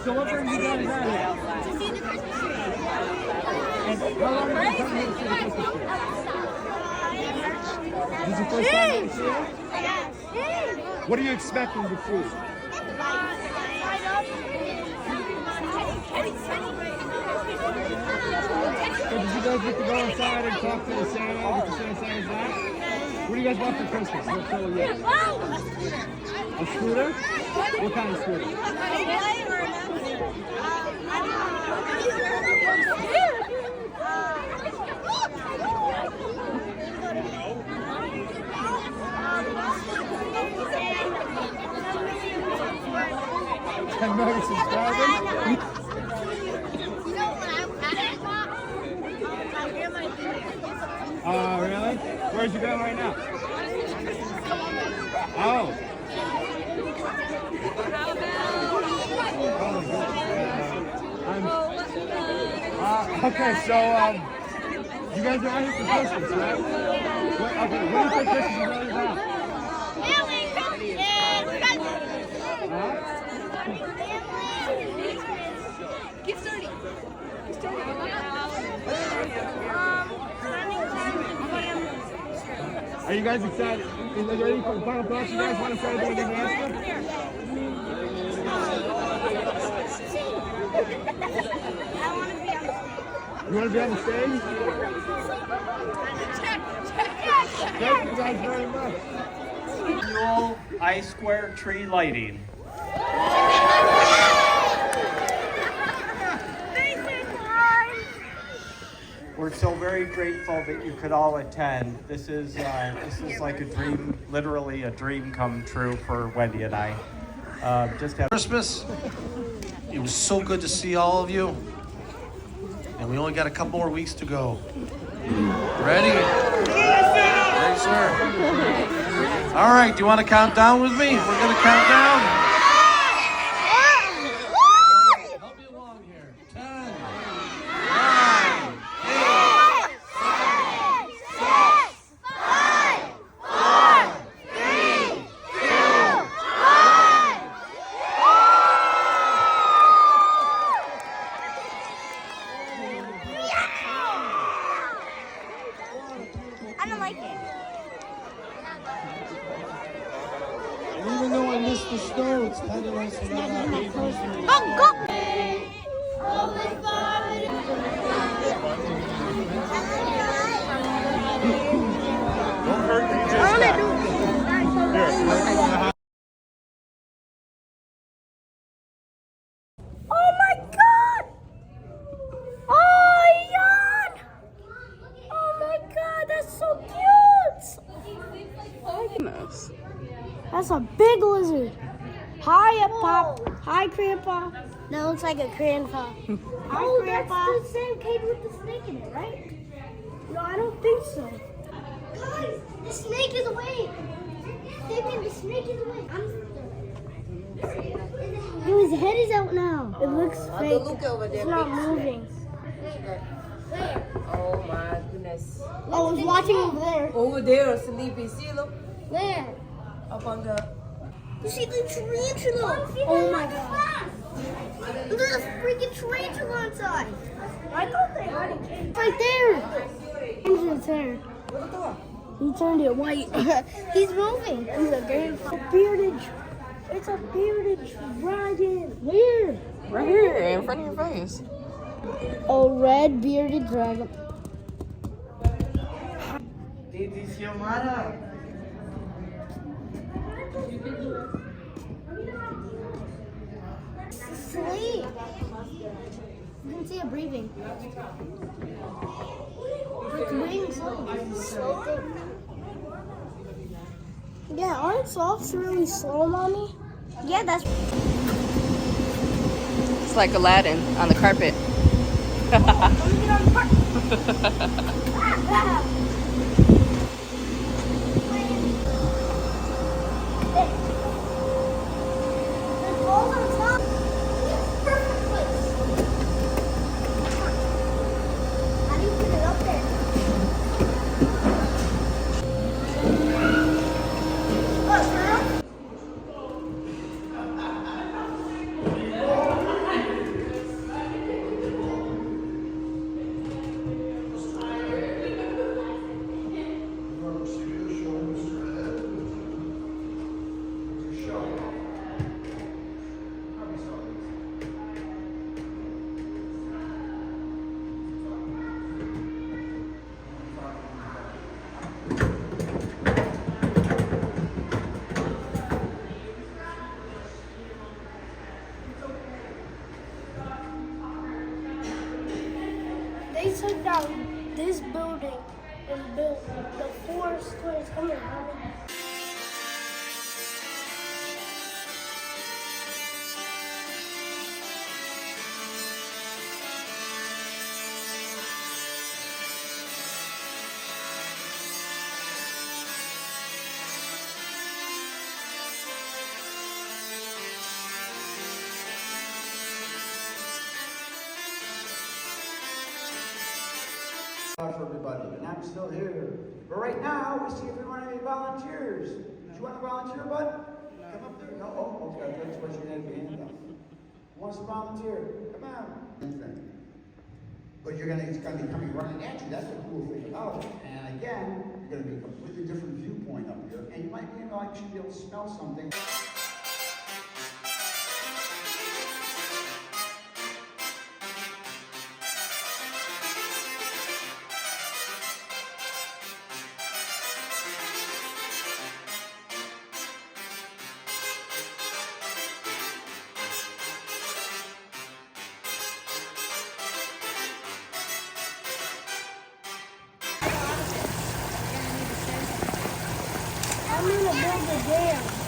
so what brings you guys out here? To see the Christmas tree. And how long have you come here to see the Christmas tree? This is the first time you see it? What are you expecting to see? So did you guys get to go inside and talk to the Santa, get to sit inside his lap? What do you guys want for Christmas? What color you? A scooter? What kind of scooter? $10 million subscribers? Oh, really? Where's you going right now? Oh. Okay, so, you guys are out here for Christmas, right? What do you think Christmas is really about? Get started. Are you guys excited? Is there any final thoughts you guys want to say about the announcement? You want to be on the stage? Thank you guys very much. Annual I-Square tree lighting. We're so very grateful that you could all attend. This is like a dream, literally a dream come true for Wendy and I. Just have Christmas. It was so good to see all of you. And we only got a couple more weeks to go. Ready? Ready, sir? All right, do you want to count down with me? We're going to count down. Help me along here. 10, 9, 8, I don't like it. Even though I missed the snow, it's kind of nice to not have to Oh, Don't hurt me, just oh my God! Oh, yawn! Oh my God, that's so cute! That's a big lizard. Hi, Pop. Hi, Grandpa. That looks like a grandpa. Oh, Grandpa. That's the same cage with the snake in it, right? No, I don't think so. Guys, the snake is away. The snake is away. His head is out now. It looks fake. It's not moving. Oh my goodness. I was watching over there. Over there, sleepy. See, look. Where? Up on the. You see the tarantula? Oh my God. There's a freaking tarantula inside. I thought they had it. Right there. His hair. He turned it white. He's moving. He's a bearded. It's a bearded dragon. Where? Right here, in front of your face. A red bearded dragon. Sleep. You can see it breathing. It's breathing slow. Yeah, aren't sloths really slow, Mommy? Yeah, that's. It's like Aladdin on the carpet. Let me get on the park. took down this building and built the 4 stories coming out. For everybody, and I'm still here. But right now, we see if we want any volunteers. Do you want to volunteer, bud? Come up there. No? Oh, okay. That's what you had your hand up. Who wants to volunteer? Come on. But it's gonna be coming running at you. That's the cool thing about it. And again, you're gonna be a completely different viewpoint up here, and you might be actually be able to smell something. I'm gonna build a dam.